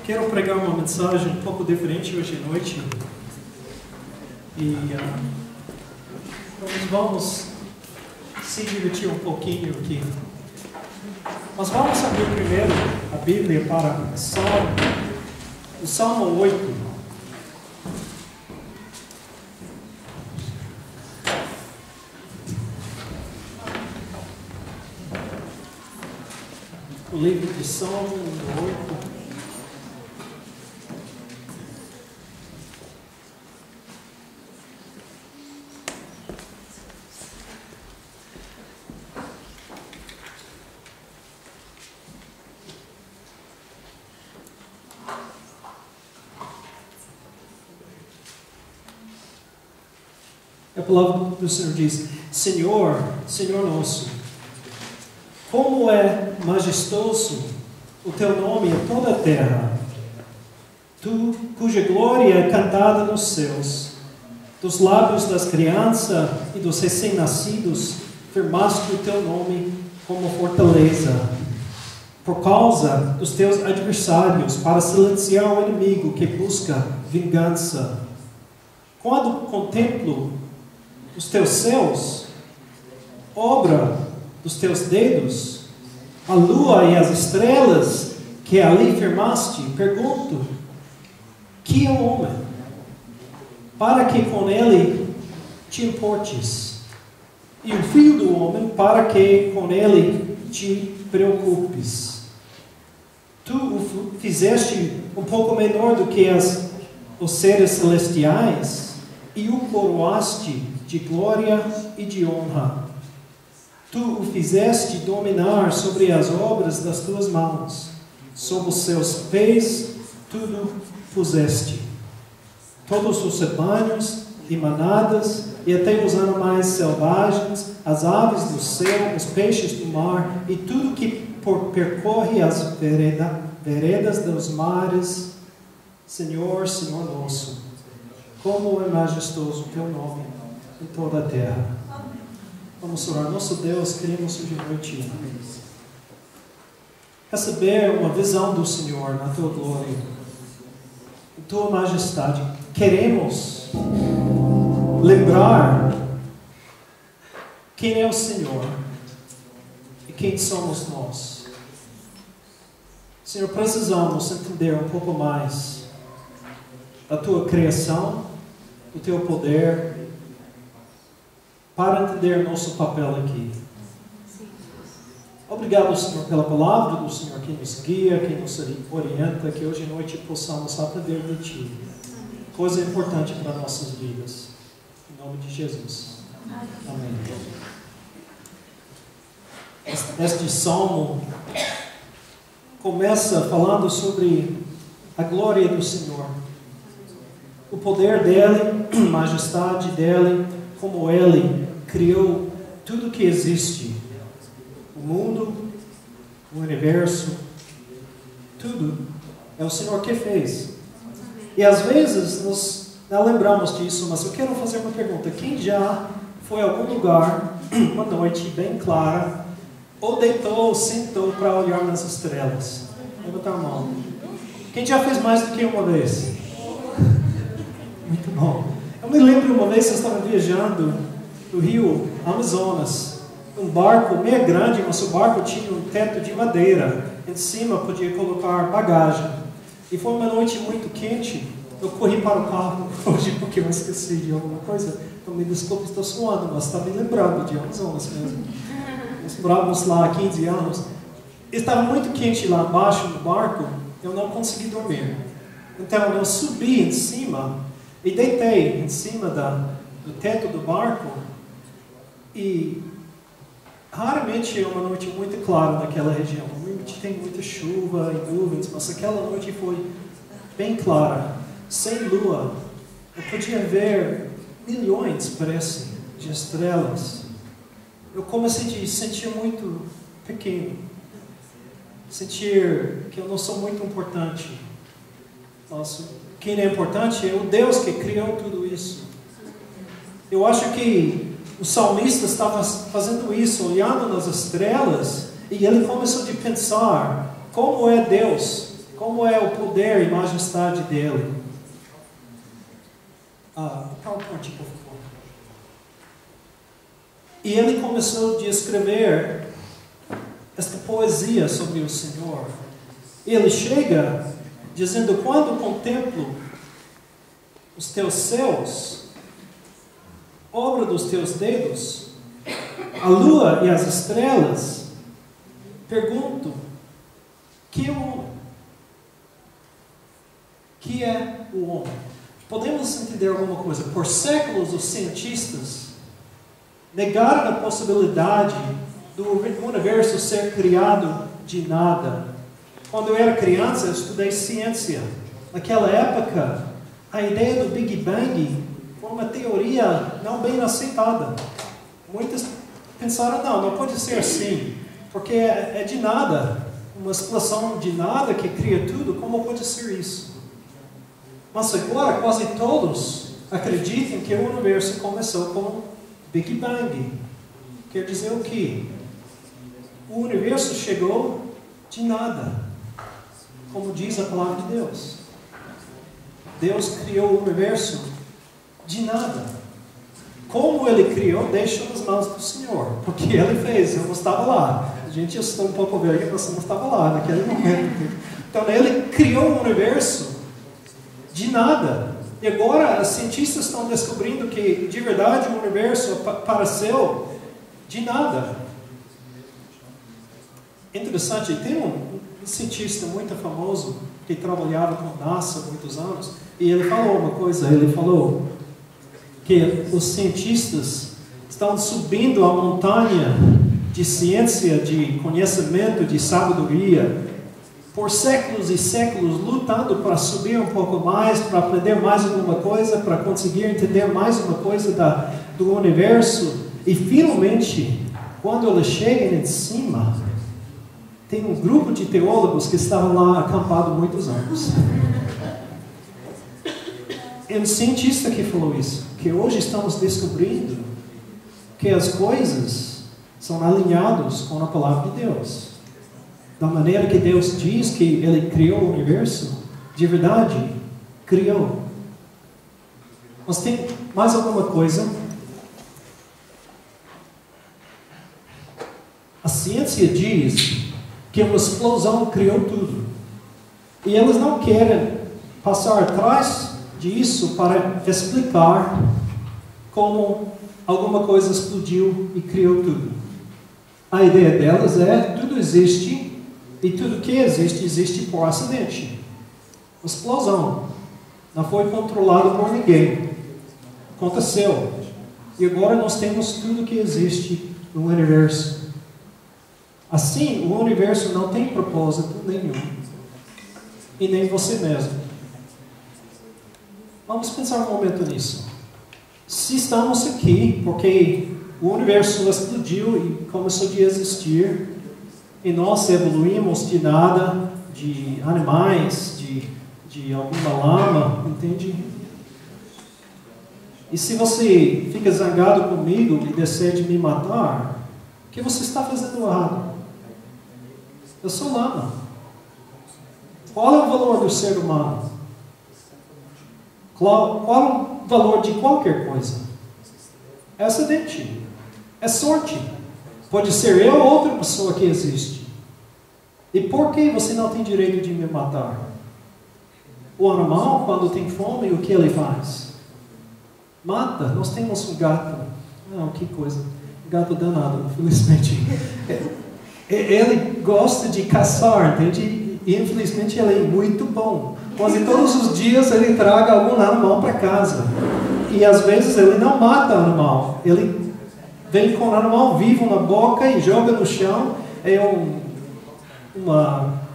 Quero pregar uma mensagem um pouco diferente hoje à noite. E nós vamos se divertir um pouquinho aqui. Mas vamos abrir primeiro a Bíblia para o Salmo 8. O livro de Salmo 8. A palavra do Senhor diz: Senhor, Senhor nosso, como é majestoso o teu nome em toda a terra, tu cuja glória é cantada nos céus, dos lábios das crianças e dos recém-nascidos, firmaste o teu nome como fortaleza, por causa dos teus adversários, para silenciar o inimigo que busca vingança. Quando contemplo os teus céus, obra dos teus dedos, a lua e as estrelas que ali firmaste, pergunto: que é o homem, para que com ele te importes, e o filho do homem, para que com ele te preocupes? Tu o fizeste um pouco menor do que os seres celestiais, e o coroaste de glória e de honra. Tu o fizeste dominar sobre as obras das tuas mãos, sob os seus pés tudo puseste. Todos os rebanhos e manadas, e até os animais selvagens, as aves do céu, os peixes do mar, e tudo que percorre as veredas dos mares. Senhor, Senhor nosso, como é majestoso o teu nome em toda a terra. Vamos orar. Nosso Deus, queremos hoje à noite receber uma visão do Senhor na tua glória, em tua majestade. Queremos lembrar quem é o Senhor e quem somos nós. Senhor, precisamos entender um pouco mais da tua criação, do teu poder, para entender nosso papel aqui. Obrigado, Senhor, pela palavra do Senhor que nos guia, que nos orienta, que hoje à noite possamos aprender de Ti. Coisa importante para nossas vidas. Em nome de Jesus. Amém. Este salmo começa falando sobre a glória do Senhor, o poder dele, a majestade dele, como ele criou tudo que existe, o mundo, o universo, tudo é o Senhor que fez. E às vezes nós não lembramos disso, mas eu quero fazer uma pergunta: quem já foi a algum lugar, uma noite bem clara, ou deitou ou sentou para olhar nas estrelas? Levanta a mão. Quem já fez mais do que uma vez? Muito bom. Eu me lembro uma vez que eu estava viajando do Rio Amazonas, um barco meio grande, mas o barco tinha um teto de madeira, em cima podia colocar bagagem, e foi uma noite muito quente. Eu corri para o carro hoje porque eu esqueci de alguma coisa, então me desculpe, estou suando, mas está me lembrando de Amazonas mesmo. Nós morávamos lá há 15 anos, estava muito quente lá embaixo no barco, eu não consegui dormir, então eu subi em cima e deitei em cima do teto do barco, e raramente é uma noite muito clara naquela região. Normalmente tem muita chuva e nuvens, mas aquela noite foi bem clara, sem lua. Eu podia ver milhões, parece, de estrelas. Eu comecei a sentir muito pequeno, sentir que eu não sou muito importante. Nossa, quem é importante é o Deus que criou tudo isso. Eu acho que o salmista estava fazendo isso, olhando nas estrelas, e ele começou a pensar como é Deus como é o poder e majestade dele. PowerPoint, por favor. E ele começou a escrever esta poesia sobre o Senhor. Ele chega dizendo: quando contemplo os teus céus, obra dos teus dedos, a lua e as estrelas, pergunto: que é o homem? Que é o homem? Podemos entender alguma coisa? Por séculos os cientistas negaram a possibilidade do universo ser criado de nada. Quando eu era criança, eu estudei ciência. Naquela época, a ideia do Big Bang foi uma teoria não bem aceitada. Muitos pensaram: não pode ser assim, porque é de nada. Uma explosão de nada que cria tudo, como pode ser isso? Mas agora quase todos acreditam que o universo começou com Big Bang. Quer dizer o quê? O universo chegou de nada, como diz a palavra de Deus. Deus criou o universo de nada. Como Ele criou, deixa nas mãos do Senhor, porque Ele fez, eu não estava lá. A gente estou um pouco velho, você não estava lá naquele momento. Então Ele criou o universo de nada. E agora os cientistas estão descobrindo que de verdade o universo apareceu de nada. Interessante, tem um cientista muito famoso que trabalhava com a NASA há muitos anos, e ele falou uma coisa. Ele falou que os cientistas estão subindo a montanha de ciência, de conhecimento, de sabedoria, por séculos e séculos, lutando para subir um pouco mais, para aprender mais alguma coisa, para conseguir entender mais uma coisa do universo. E finalmente, quando eles chegam em cima, tem um grupo de teólogos que estavam lá acampados há muitos anos. É um cientista que falou isso, que hoje estamos descobrindo que as coisas são alinhadas com a palavra de Deus. Da maneira que Deus diz que Ele criou o universo, de verdade, criou. Mas tem mais alguma coisa? A ciência diz que uma explosão criou tudo. E eles não querem passar atrás disso para explicar como alguma coisa explodiu e criou tudo. A ideia delas é: tudo existe, e tudo que existe, existe por acidente. Explosão. Não foi controlado por ninguém. Aconteceu. E agora nós temos tudo que existe no universo. Assim, o universo não tem propósito nenhum. E nem você mesmo. Vamos pensar um momento nisso. Se estamos aqui porque o universo explodiu e começou a existir, e nós evoluímos de nada, de animais, de alguma lama, entende? E se você fica zangado comigo e decide me matar, o que você está fazendo errado? Eu sou lama. Qual é o valor do ser humano? Qual é o valor de qualquer coisa? É acidente. É sorte. Pode ser eu ou outra pessoa que existe. E por que você não tem direito de me matar? O animal, quando tem fome, o que ele faz? Mata. Nós temos um gato. Não, que coisa. Gato danado, infelizmente. Ele gosta de caçar, entende? E infelizmente ele é muito bom. Quase todos os dias ele traga algum animal para casa. E às vezes ele não mata o animal. Ele vem com o animal vivo na boca e joga no chão. É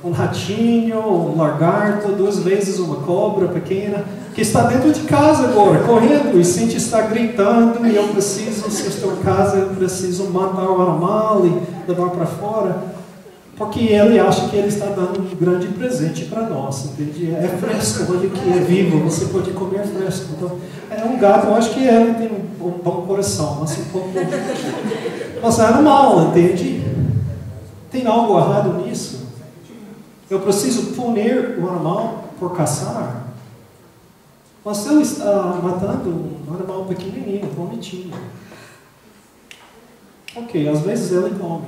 um ratinho, um lagarto, 2 vezes uma cobra pequena, que está dentro de casa agora, correndo, e sente estar gritando: e eu preciso, se eu estou em casa, eu preciso matar o animal e levar para fora, porque ele acha que ele está dando um grande presente para nós, entende? É fresco, olha que é vivo, você pode comer fresco. Então, é um gato, eu acho que ele tem um bom coração, mas um pouco... Mas é animal, entende? Tem algo errado nisso? Eu preciso punir o animal por caçar? Mas se ele está matando um animal pequenininho, bonitinho. Ok, às vezes ele come.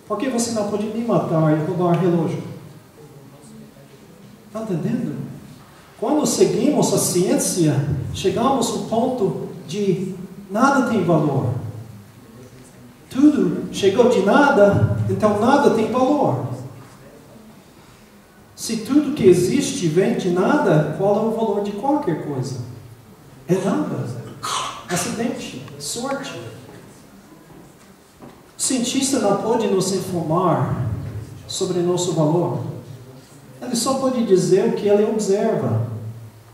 Por que você não pode me matar e roubar relógio? Está entendendo? Quando seguimos a ciência, chegamos ao ponto de nada tem valor. Tudo chegou de nada, então nada tem valor. Se tudo que existe vem de nada, qual é o valor de qualquer coisa? É nada. Acidente, sorte. O cientista não pode nos informar sobre nosso valor. Ele só pode dizer o que ele observa.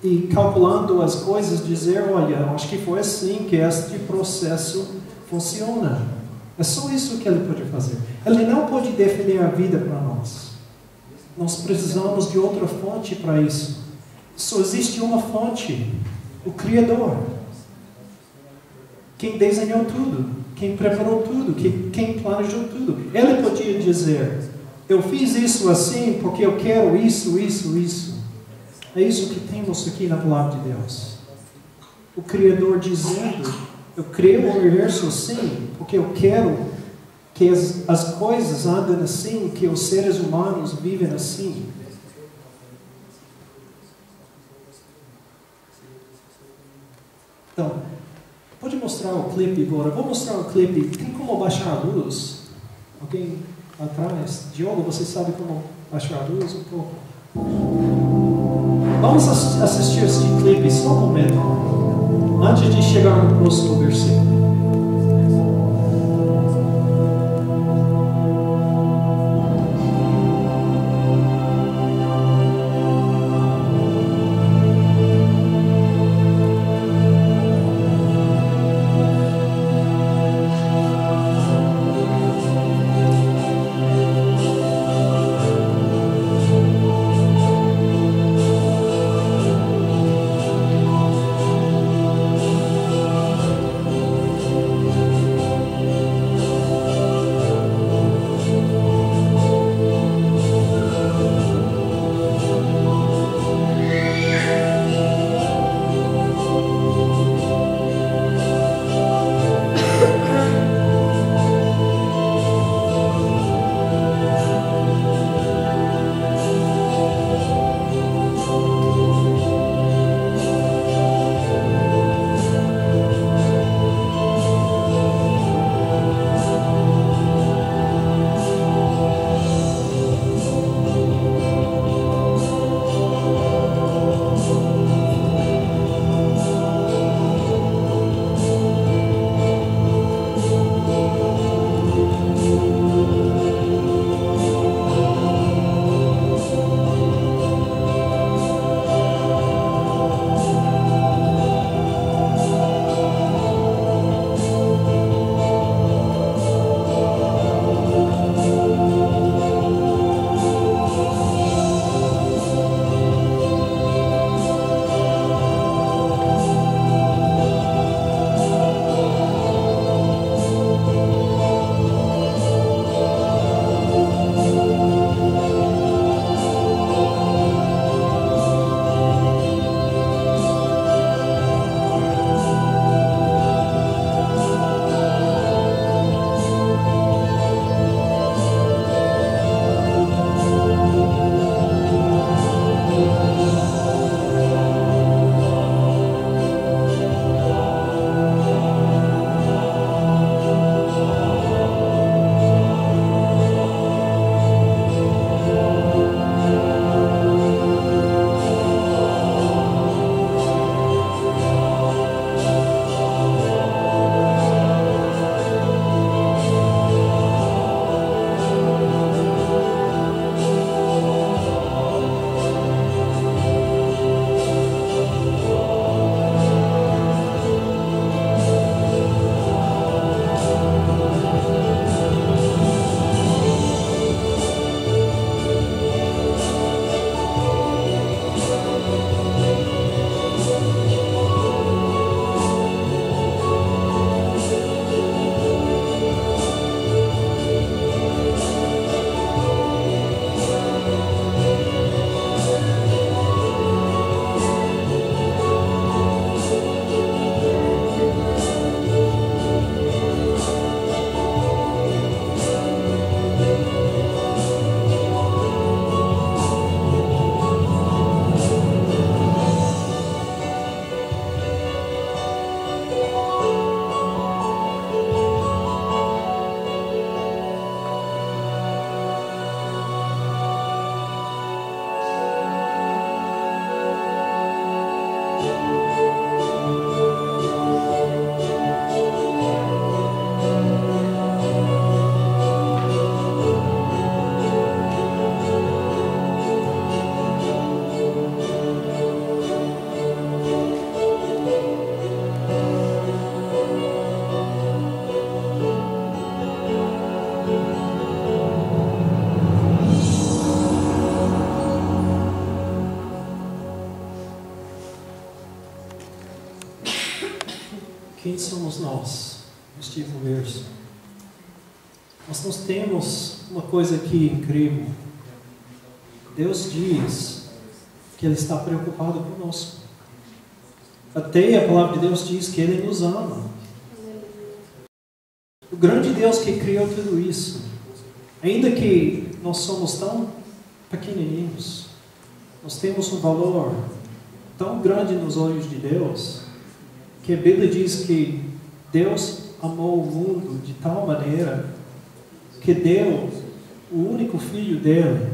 E calculando as coisas, dizer, olha, acho que foi assim que este processo funciona. É só isso que ele pode fazer. Ele não pode definir a vida para nós. Nós precisamos de outra fonte para isso. Só existe uma fonte, o Criador. Quem desenhou tudo, quem preparou tudo, quem planejou tudo. Ele podia dizer, eu fiz isso assim porque eu quero isso, isso, isso. É isso que temos aqui na palavra de Deus. O Criador dizendo, eu criei o universo assim porque eu quero que as coisas andem assim, que os seres humanos vivem assim. Então, pode mostrar o clipe agora? Vou mostrar o clipe. Tem como baixar a luz? Alguém atrás? Diogo, você sabe como baixar a luz um pouco? Vamos assistir este clipe só um momento, antes de chegar no próximo versículo. quem somos nós? Este verso. Nós temos uma coisa aqui incrível. Deus diz que Ele está preocupado conosco. Até a palavra de Deus diz que Ele nos ama. O grande Deus que criou tudo isso, ainda que nós somos tão pequenininhos, nós temos um valor tão grande nos olhos de Deus, que a Bíblia diz que Deus amou o mundo de tal maneira que deu o único filho dele,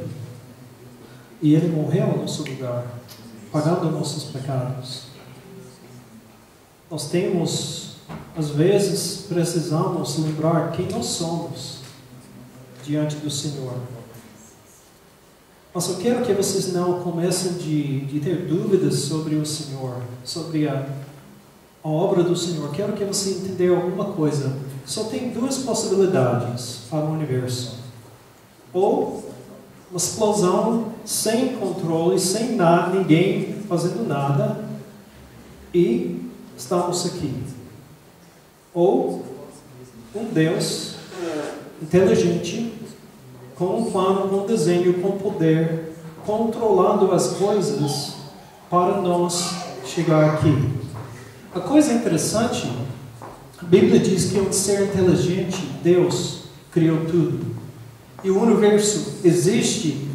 e ele morreu no nosso lugar, pagando nossos pecados. Nós temos, às vezes, precisamos lembrar quem nós somos diante do Senhor. Mas eu quero que vocês não comecem de ter dúvidas sobre o Senhor, sobre a obra do Senhor. Quero que você entenda alguma coisa. Só tem duas possibilidades para o universo. Ou uma explosão sem controle, sem nada, ninguém fazendo nada, e estamos aqui. Ou um Deus inteligente, com um plano, com um desenho, com poder, controlando as coisas para nós chegar aqui. A coisa interessante, a Bíblia diz que um ser inteligente, Deus, criou tudo. E o universo existe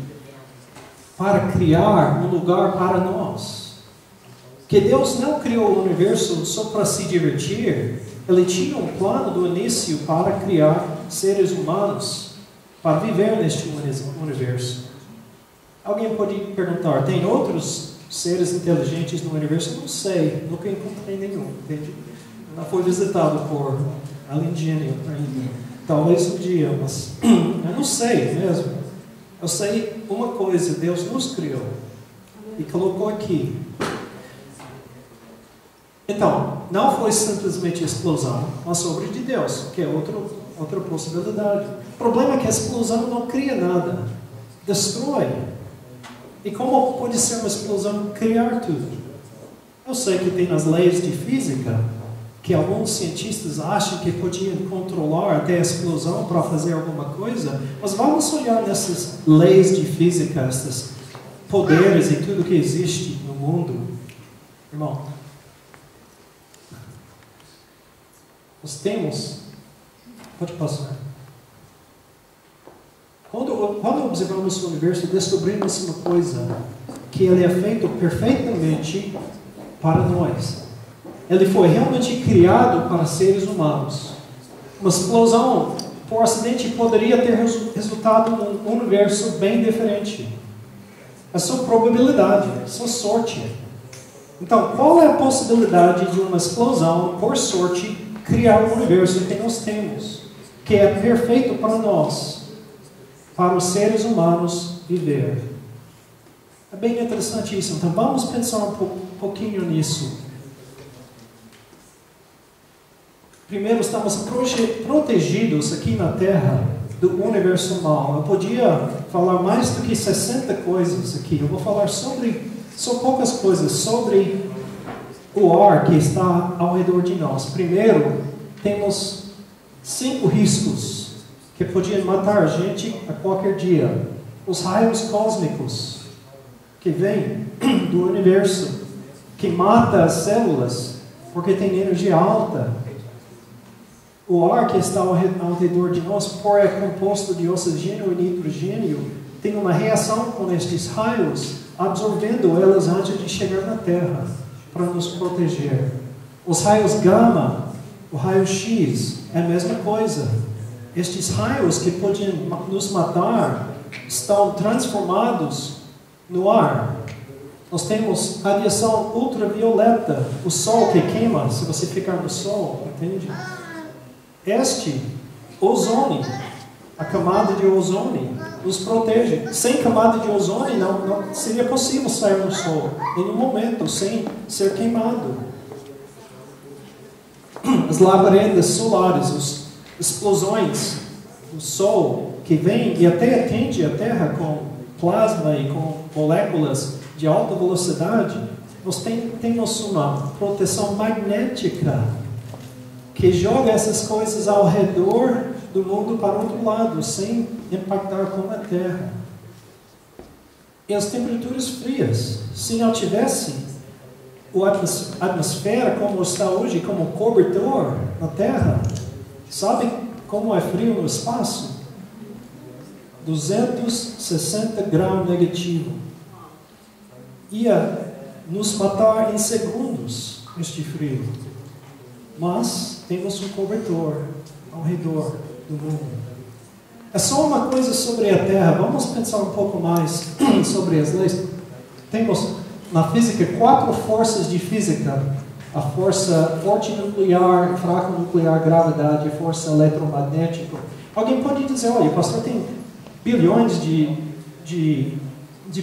para criar um lugar para nós. Que Deus não criou o universo só para se divertir. Ele tinha um plano do início para criar seres humanos para viver neste universo. Alguém pode perguntar, tem outros seres inteligentes no universo? Não sei, nunca encontrei nenhum, entende? Não foi visitado por alienígena ainda. Talvez um dia, mas eu não sei mesmo. Eu sei uma coisa, Deus nos criou e colocou aqui. Então, não foi simplesmente explosão, mas obra de Deus, que é outra possibilidade. O problema é que a explosão não cria nada, destrói. E como pode ser uma explosão criar tudo? Eu sei que tem as leis de física, que alguns cientistas acham que podiam controlar até a explosão para fazer alguma coisa, mas vamos olhar nessas leis de física, esses poderes e tudo que existe no mundo. Irmão, nós temos... Pode passar. Quando observamos o universo, descobrimos uma coisa, que ele é feito perfeitamente para nós. Ele foi realmente criado para seres humanos. Uma explosão, por acidente, poderia ter resultado num universo bem diferente. É só probabilidade, é só sorte. Então, qual é a possibilidade de uma explosão, por sorte, criar o universo que nós temos, que é perfeito para nós, para os seres humanos viver? É bem interessante isso. Então, vamos pensar um pouquinho nisso. Primeiro, estamos protegidos aqui na Terra do universo mal. Eu podia falar mais do que 60 coisas aqui. Eu vou falar só poucas coisas sobre o ar que está ao redor de nós. Primeiro, temos 5 riscos que podiam matar a gente a qualquer dia. Os raios cósmicos que vêm do universo, que mata as células porque tem energia alta. O ar que está ao redor de nós, por é composto de oxigênio e nitrogênio, tem uma reação com estes raios, absorvendo elas antes de chegar na Terra, para nos proteger. Os raios gama, o raio X, é a mesma coisa. Estes raios que podem nos matar, estão transformados no ar. Nós temos radiação ultravioleta, o sol que queima, se você ficar no sol, entende? Ozônio, a camada de ozônio, nos protege. Sem camada de ozônio, não seria possível sair no sol, em um momento, sem ser queimado. As labaredas solares, as explosões do sol que vem e até atinge a Terra com plasma e com moléculas de alta velocidade, nós temos uma proteção magnética que joga essas coisas ao redor do mundo para outro lado, sem impactar com a Terra. E as temperaturas frias, se não tivesse a atmosfera como está hoje, como cobertor na Terra, sabe como é frio no espaço? 260 graus negativo. Ia nos matar em segundos este frio. Mas temos um cobertor ao redor do mundo. É só uma coisa sobre a Terra. Vamos pensar um pouco mais sobre as leis. Temos na física 4 forças de física: a força forte nuclear, fraco nuclear, gravidade, a força eletromagnética. Alguém pode dizer: olha, pastor, tem bilhões de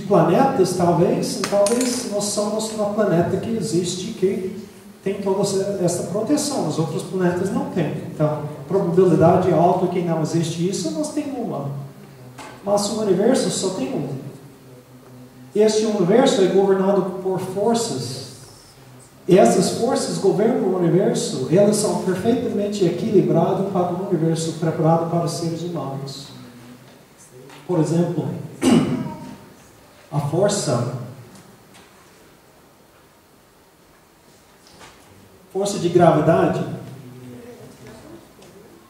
planetas, talvez nós somos um planeta que existe, que tem toda essa proteção. Os outros planetas não têm. Então, a probabilidade alta que não existe isso, nós temos uma. Mas o universo só tem um. Este universo é governado por forças. E essas forças governam o universo. Elas são perfeitamente equilibradas para um universo preparado para os seres humanos. Por exemplo, a força de gravidade.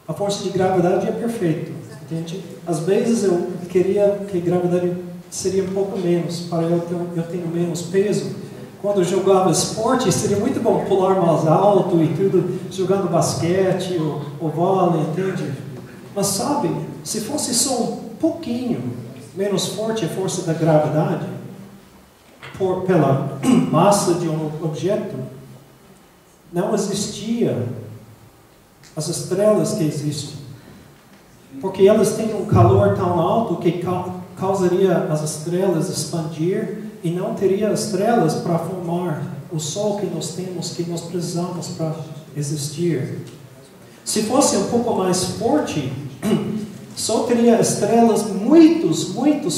A força de gravidade é perfeita, entende? Às vezes eu queria que a gravidade seria um pouco menos, para eu ter menos peso. Quando eu jogava esporte, seria muito bom pular mais alto e tudo, jogando basquete ou vôlei, entende? Mas sabe, se fosse só um pouquinho menos forte a força da gravidade, pela massa de um objeto, não existia as estrelas que existem. Porque elas têm um calor tão alto que causaria as estrelas expandir e não teria estrelas para formar o Sol que nós temos, que nós precisamos para existir. Se fosse um pouco mais forte, só teria estrelas muito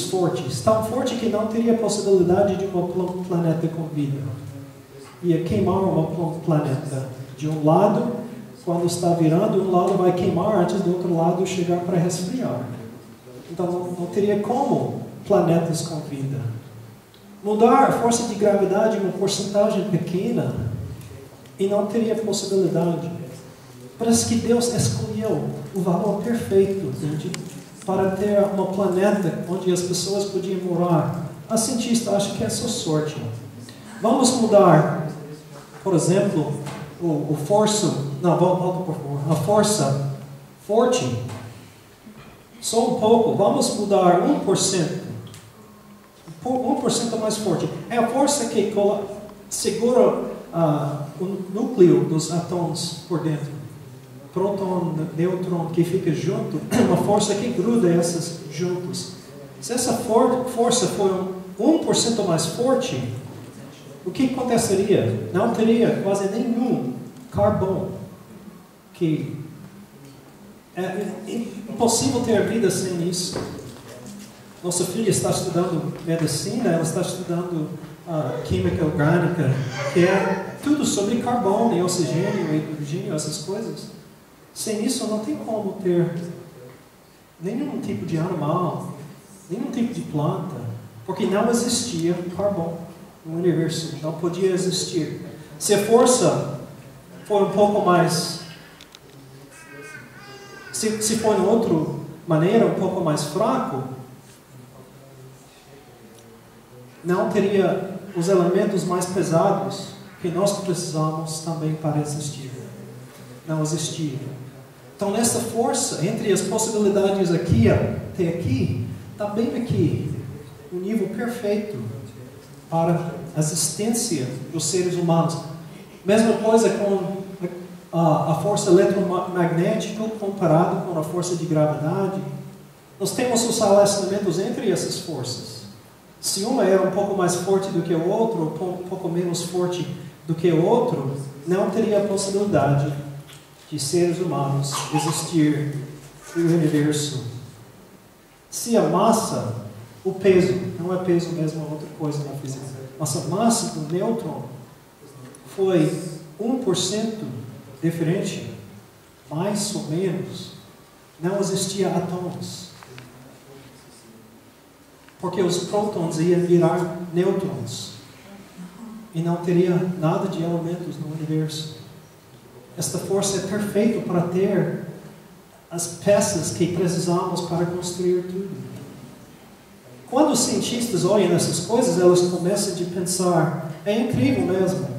fortes, tão forte que não teria possibilidade de um planeta com vida. Ia queimar um planeta. De um lado, quando está virando, um lado vai queimar antes do outro lado chegar para resfriar. Então não teria como planetas com vida. Mudar a força de gravidade em uma porcentagem pequena e não teria possibilidade. Parece que Deus escolheu o valor perfeito, gente, para ter um planeta onde as pessoas podiam morar. A cientista acha que é só sorte. Vamos mudar, por exemplo, a força forte, só um pouco. Vamos mudar 1%. 1% mais forte. É a força que segura o núcleo dos átomos por dentro. Próton, nêutron, que fica junto, uma força que gruda essas juntos. Se essa força for 1% mais forte, o que aconteceria? Não teria quase nenhum carbono. Que é impossível ter vida sem isso. Nossa filha está estudando medicina, ela está estudando química orgânica, que é tudo sobre carbono e oxigênio e hidrogênio, essas coisas. Sem isso não tem como ter nenhum tipo de animal, nenhum tipo de planta, porque não existia carbono no universo, não podia existir. Se a força for um pouco mais, se for de outra maneira, um pouco mais fraco, não teria os elementos mais pesados que nós precisamos também para existir. Não existia. Então, nessa força, entre as possibilidades aqui até aqui, está bem aqui, o nível perfeito para a existência dos seres humanos. Mesma coisa com a força eletromagnética comparado com a força de gravidade. Nós temos os relacionamentos entre essas forças. Se uma era um pouco mais forte do que o outro, um pouco menos forte do que o outro, não teria a possibilidade de seres humanos existir no universo. Se a massa, o peso, não é peso mesmo, é outra coisa na física, mas a massa do nêutron foi 1% diferente, mais ou menos, não existia átomos. Porque os prótons iam virar nêutrons. E não teria nada de elementos no universo. Esta força é perfeita para ter as peças que precisamos para construir tudo. Quando os cientistas olham essas coisas, eles começam a pensar, é incrível mesmo.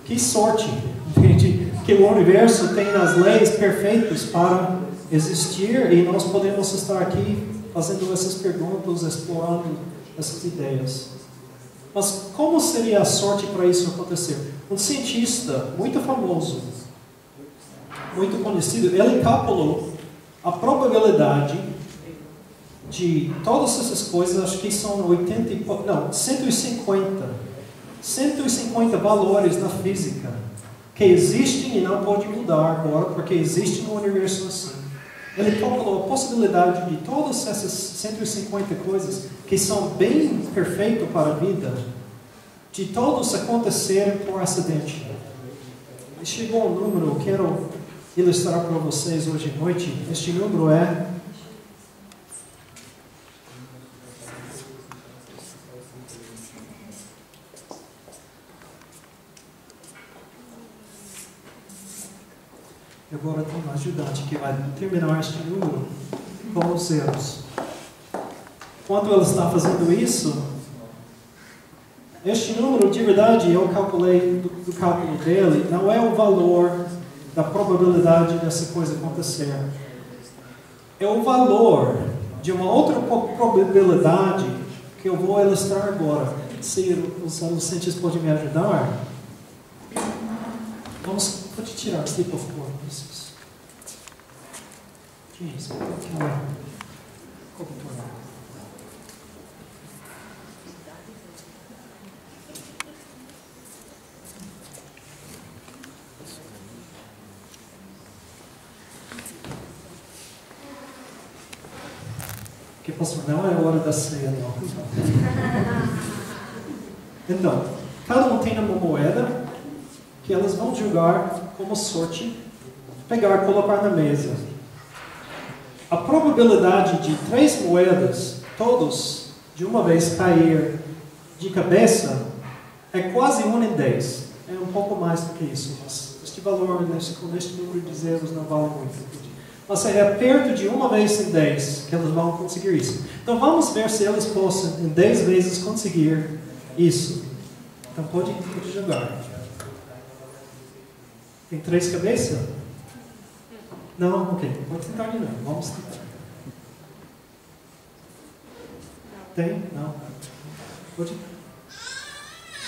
Que sorte, entende? Que o universo tem as leis perfeitas para existir e nós podemos estar aqui fazendo essas perguntas, explorando essas ideias. Mas como seria a sorte para isso acontecer? Um cientista muito famoso, muito conhecido, ele calculou a probabilidade de todas essas coisas, acho que são 150 valores na física que existem e não podem mudar agora, porque existem no universo assim. Ele calculou a possibilidade de todas essas 150 coisas que são bem perfeitas para a vida, de todos acontecerem por acidente. E chegou um número, eu quero ilustrar para vocês hoje à noite. Este número é agora tem um ajudante que vai terminar este número com os zeros. Quando ele está fazendo isso, este número de verdade eu calculei do cálculo dele, não é o valor da probabilidade dessa coisa acontecer. É o valor de uma outra probabilidade que eu vou ilustrar agora. Se os adolescentes podem me ajudar. Pode tirar aqui, por favor. Isso. Que pastor, não é hora da ceia, não. Então, cada um tem uma moeda que elas vão jogar como sorte, pegar e colocar na mesa. A probabilidade de 3 moedas, todos, de uma vez cair de cabeça, é quase 1 em 10. É um pouco mais do que isso, mas este valor, com este número de zeros, não vale muito. Mas é perto de 1 vez em 10 que elas vão conseguir isso. Então vamos ver se elas possam, em 10 vezes, conseguir isso. Então pode jogar. Tem 3 cabeças? Não? Ok. Pode tentar de novo. Vamos tentar. Tem? Não. Pode.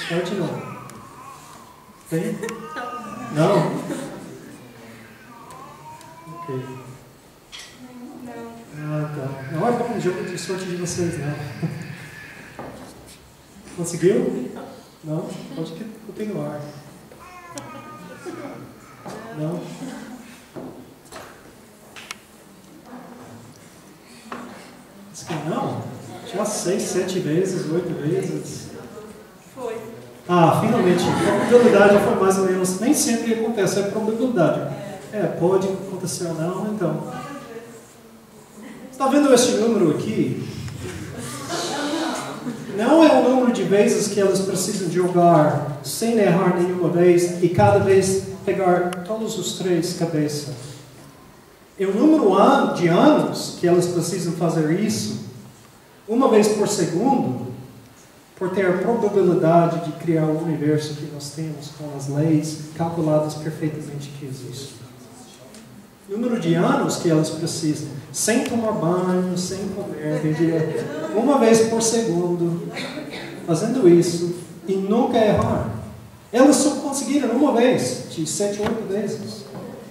Tentar de novo. Tem? Não? Ok. Ah, tá. Não é bom o jogo de sorte de vocês, não. Conseguiu? Não? Pode continuar. Não? Diz que não? Já 6, 7 vezes, 8 vezes. Foi. Ah, finalmente. A probabilidade foi mais ou menos. Nem sempre acontece, é probabilidade. Pode acontecer ou não, então. Está vendo este número aqui? Não é o número de vezes que elas precisam jogar sem errar nenhuma vez e cada vez pegar todos os 3 cabeças. É o número de anos que elas precisam fazer isso, 1 vez por segundo, por ter a probabilidade de criar o universo que nós temos com as leis calculadas perfeitamente que existem. Número de anos que elas precisam, sem tomar banho, sem comer, 1 vez por segundo, fazendo isso e nunca errar. Elas só conseguiram 1 vez, de 7, 8 vezes.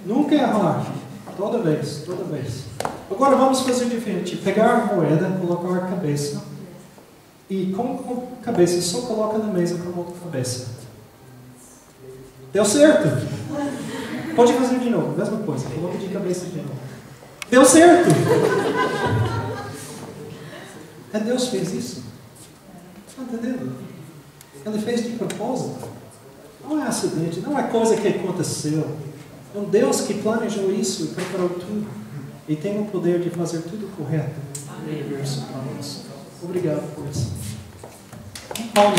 Nunca errar, toda vez, toda vez. Agora vamos fazer diferente, pegar a moeda, colocar a cabeça e com a cabeça só coloca na mesa com a outra cabeça. Deu certo? Pode fazer de novo, mesma coisa. Coloca de cabeça de novo. Deu certo! Deus fez isso. Está entendendo? Ele fez de propósito. Não é acidente, não é coisa que aconteceu. É um Deus que planejou isso e preparou tudo. E tem o poder de fazer tudo correto no universo para nós. Obrigado por isso. Paulo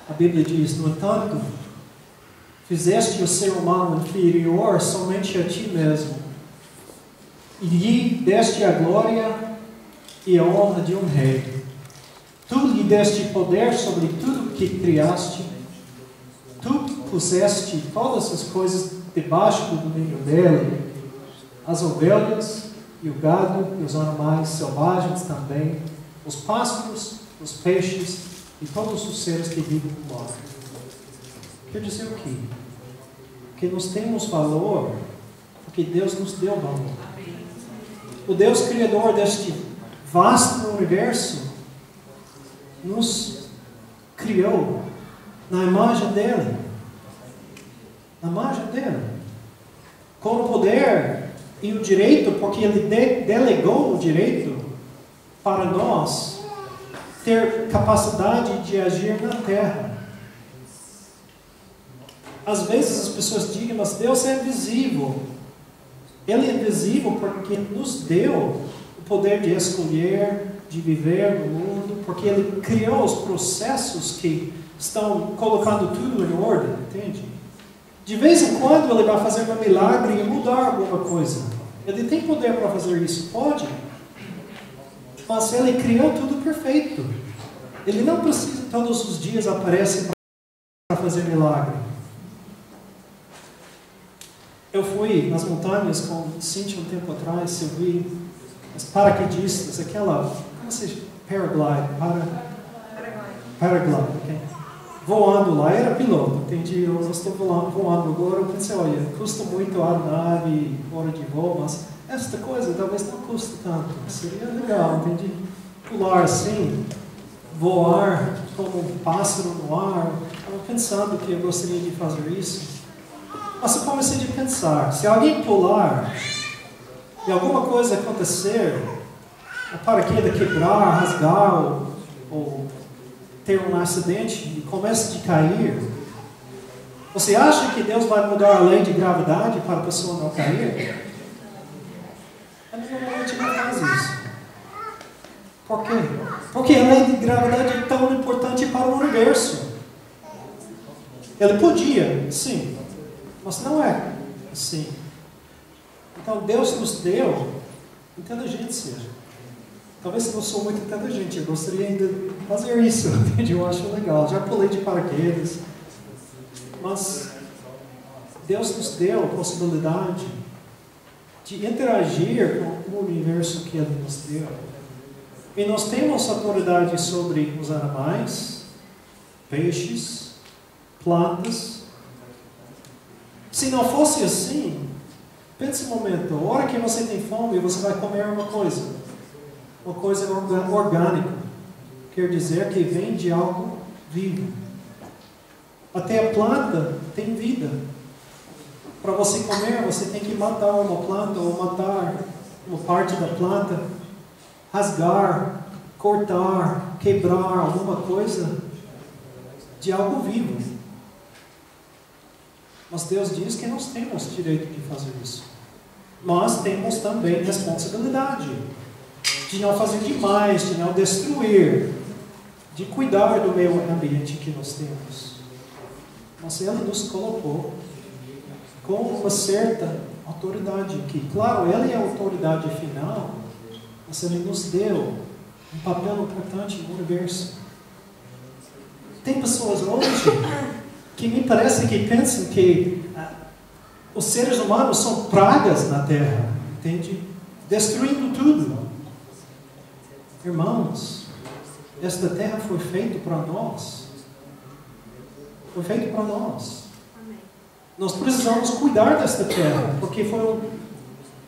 A Bíblia diz, no entanto, fizeste o ser humano inferior somente a ti mesmo, e lhe deste a glória e a honra de um rei. Tu lhe deste poder sobre tudo que criaste. Tu puseste todas as coisas debaixo do domínio dele, as ovelhas e o gado e os animais selvagens também, os pássaros, os peixes e todos os seres que vivem no mar. Quer dizer o quê? Que nós temos valor porque Deus nos deu valor. O Deus Criador deste vasto universo nos criou na imagem dele. Na imagem dele. Com o poder e o direito, porque ele delegou o direito para nós ter capacidade de agir na terra. Às vezes as pessoas dizem, mas Deus é invisível. Ele é invisível porque nos deu o poder de escolher, de viver no mundo, porque Ele criou os processos que estão colocando tudo em ordem, entende? De vez em quando Ele vai fazer um milagre e mudar alguma coisa. Ele tem poder para fazer isso? Pode. Mas Ele criou tudo perfeito. Ele não precisa todos os dias aparecer para fazer milagre. Eu fui nas montanhas com Cíntia um tempo atrás, eu vi as paraquedistas, aquela, como se diz? Paraglide, okay? Voando lá, era piloto, entendi, eu estou voando agora, eu pensei, olha, custa muito a aeronave, hora de voo, mas esta coisa talvez não custe tanto, seria legal, entendi? Pular assim, voar como um pássaro no ar, estava pensando que eu gostaria de fazer isso. Mas eu comecei a pensar, se alguém pular e alguma coisa acontecer, a paraquedas quebrar, rasgar ou ter um acidente e comece a cair, você acha que Deus vai mudar a lei de gravidade para a pessoa não cair? Ele normalmente não faz isso. Por quê? Porque a lei de gravidade é tão importante para o universo. Ele podia, sim, mas não é assim. Então Deus nos deu inteligência. Talvez eu não sou muito inteligente, eu gostaria ainda de fazer isso, entende? Eu acho legal. Já pulei de paraquedas. Mas Deus nos deu a possibilidade de interagir com o universo que Ele nos deu. E nós temos autoridade sobre os animais, peixes, plantas. Se não fosse assim, pense um momento, a hora que você tem fome, você vai comer uma coisa orgânica, quer dizer que vem de algo vivo. Até a planta tem vida. Para você comer, você tem que matar uma planta ou matar uma parte da planta, rasgar, cortar, quebrar alguma coisa de algo vivo. Mas Deus diz que nós temos direito de fazer isso. Mas temos também responsabilidade de não fazer demais, de não destruir, de cuidar do meio ambiente que nós temos. Mas Ele nos colocou com uma certa autoridade aqui. Claro, Ele é a autoridade final, mas Ele nos deu um papel importante no universo. Tem pessoas hoje que me parece que pensam que os seres humanos são pragas na Terra, entende? Destruindo tudo. Irmãos, esta Terra foi feita para nós. Foi feita para nós. Nós precisamos cuidar desta Terra, porque foi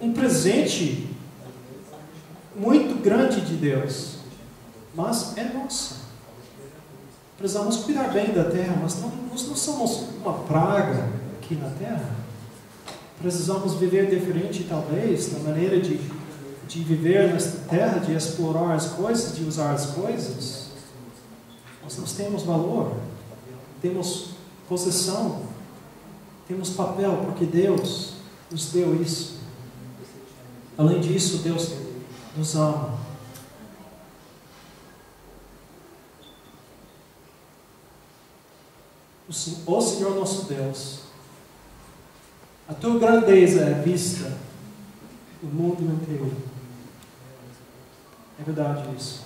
um presente muito grande de Deus. Mas é nossa. Precisamos cuidar bem da Terra, mas nós não somos uma praga aqui na Terra. Precisamos viver diferente, talvez, na maneira de de viver nesta terra, de explorar as coisas, de usar as coisas, nós temos valor, temos possessão, temos papel, porque Deus nos deu isso. Além disso, Deus nos ama. Ó Senhor nosso Deus, a tua grandeza é vista no mundo inteiro. É verdade isso.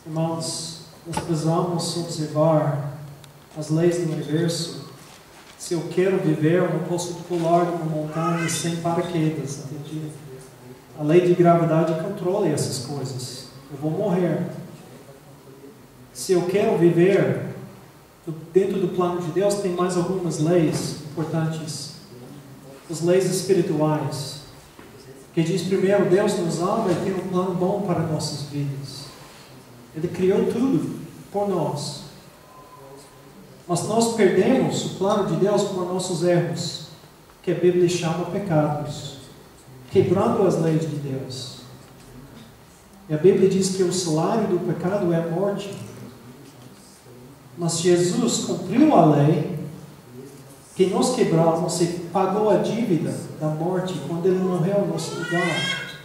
Irmãos, nós precisamos observar as leis do universo. Se eu quero viver, eu não posso pular de uma montanha sem paraquedas, entende? A lei de gravidade controla essas coisas. Eu vou morrer. Se eu quero viver dentro do plano de Deus, tem mais algumas leis importantes. As leis espirituais. Que diz primeiro, Deus nos ama e tem um plano bom para nossas vidas. Ele criou tudo por nós. Mas nós perdemos o plano de Deus por nossos erros, que a Bíblia chama pecados, quebrando as leis de Deus. E a Bíblia diz que o salário do pecado é a morte. Mas Jesus cumpriu a lei, que nós quebramos e pagou a dívida da morte quando Ele morreu no nosso lugar.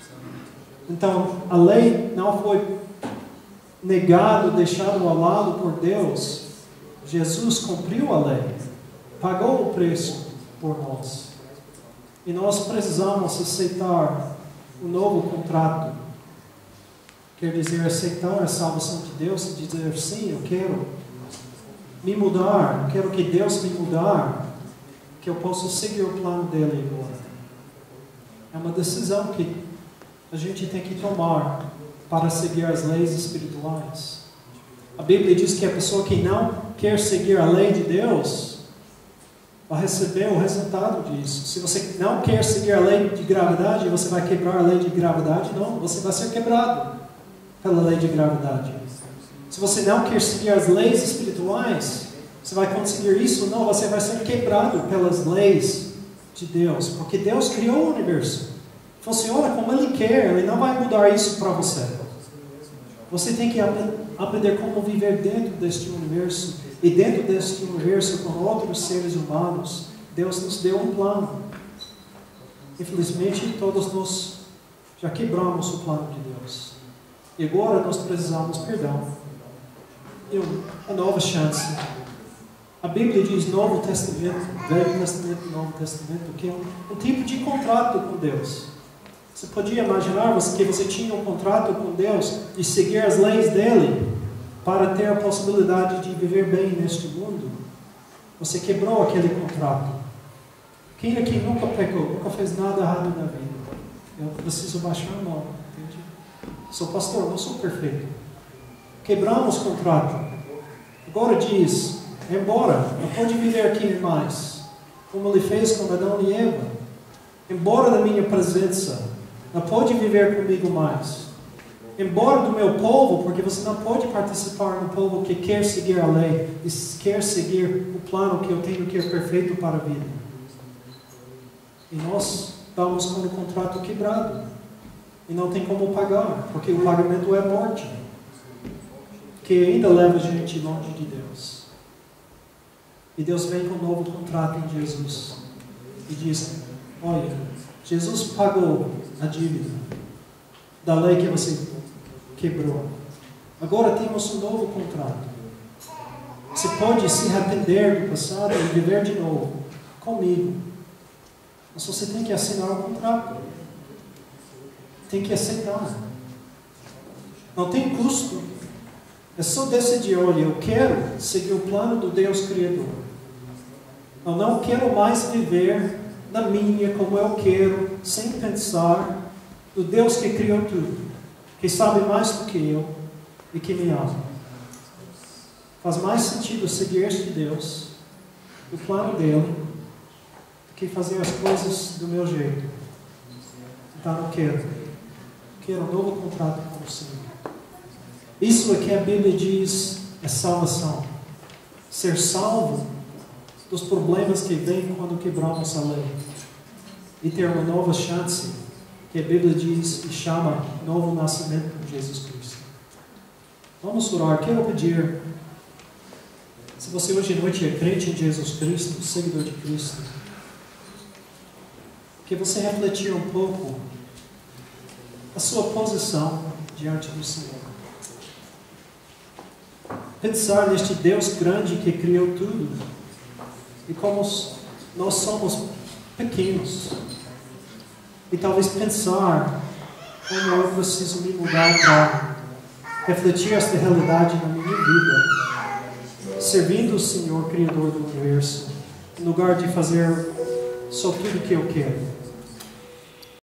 Então, a lei não foi negada, deixada ao lado por Deus. Jesus cumpriu a lei, pagou o preço por nós. E nós precisamos aceitar o novo contrato. Quer dizer, aceitar a salvação de Deus e dizer, sim, eu quero me mudar, eu quero que Deus me mudar, que eu possa seguir o plano dele agora. É uma decisão que a gente tem que tomar para seguir as leis espirituais. A Bíblia diz que a pessoa que não quer seguir a lei de Deus vai receber o resultado disso. Se você não quer seguir a lei de gravidade, você vai quebrar a lei de gravidade? Não, você vai ser quebrado pela lei de gravidade. Se você não quer seguir as leis espirituais, você vai conseguir isso? Não, você vai ser quebrado pelas leis de Deus, porque Deus criou o universo. Funciona como Ele quer, Ele não vai mudar isso para você. Você tem que aprender como viver dentro deste universo, e dentro deste universo com outros seres humanos. Deus nos deu um plano. Infelizmente, todos nós já quebramos o plano de Deus. E agora nós precisamos perdão. E uma nova chance. A Bíblia diz Novo Testamento, Velho Testamento e Novo Testamento, que é um tipo de contrato com Deus. Você podia imaginar que você tinha um contrato com Deus de seguir as leis dele para ter a possibilidade de viver bem neste mundo? Você quebrou aquele contrato. Quem aqui nunca pecou, nunca fez nada errado na vida? Eu preciso baixar a mão, entende? Sou pastor, não sou perfeito. Quebramos o contrato. Agora diz, embora, não pode viver aqui mais, como Ele fez com Adão e Eva. Embora da minha presença, não pode viver comigo mais. Embora do meu povo, porque você não pode participar no povo que quer seguir a lei e quer seguir o plano que eu tenho que é perfeito para a vida. E nós estamos com o contrato quebrado. E não tem como pagar, porque o pagamento é morte, que ainda leva a gente longe de Deus. E Deus vem com um novo contrato em Jesus. E diz, olha, Jesus pagou a dívida da lei que você quebrou. Agora temos um novo contrato. Você pode se arrepender do passado e viver de novo comigo. Mas você tem que assinar o contrato. Tem que aceitar. Não tem custo. É só decidir, olha, eu quero seguir o plano do Deus Criador. Eu não quero mais viver na minha, como eu quero, sem pensar no Deus que criou tudo, que sabe mais do que eu e que me ama. Faz mais sentido seguir este Deus, o plano dele, do que fazer as coisas do meu jeito. Então eu quero um novo contrato com o Senhor. Isso é que a Bíblia diz é salvação. Ser salvo dos problemas que vêm quando quebramos a lei. E ter uma nova chance que a Bíblia diz e chama novo nascimento com Jesus Cristo. Vamos orar. Quero pedir, se você hoje à noite é crente em Jesus Cristo, seguidor de Cristo, que você refletir um pouco a sua posição diante do Senhor. Pensar neste Deus grande que criou tudo e como nós somos pequenos. E talvez pensar como eu preciso me mudar para refletir esta realidade na minha vida, servindo o Senhor, Criador do Universo, em lugar de fazer só tudo o que eu quero.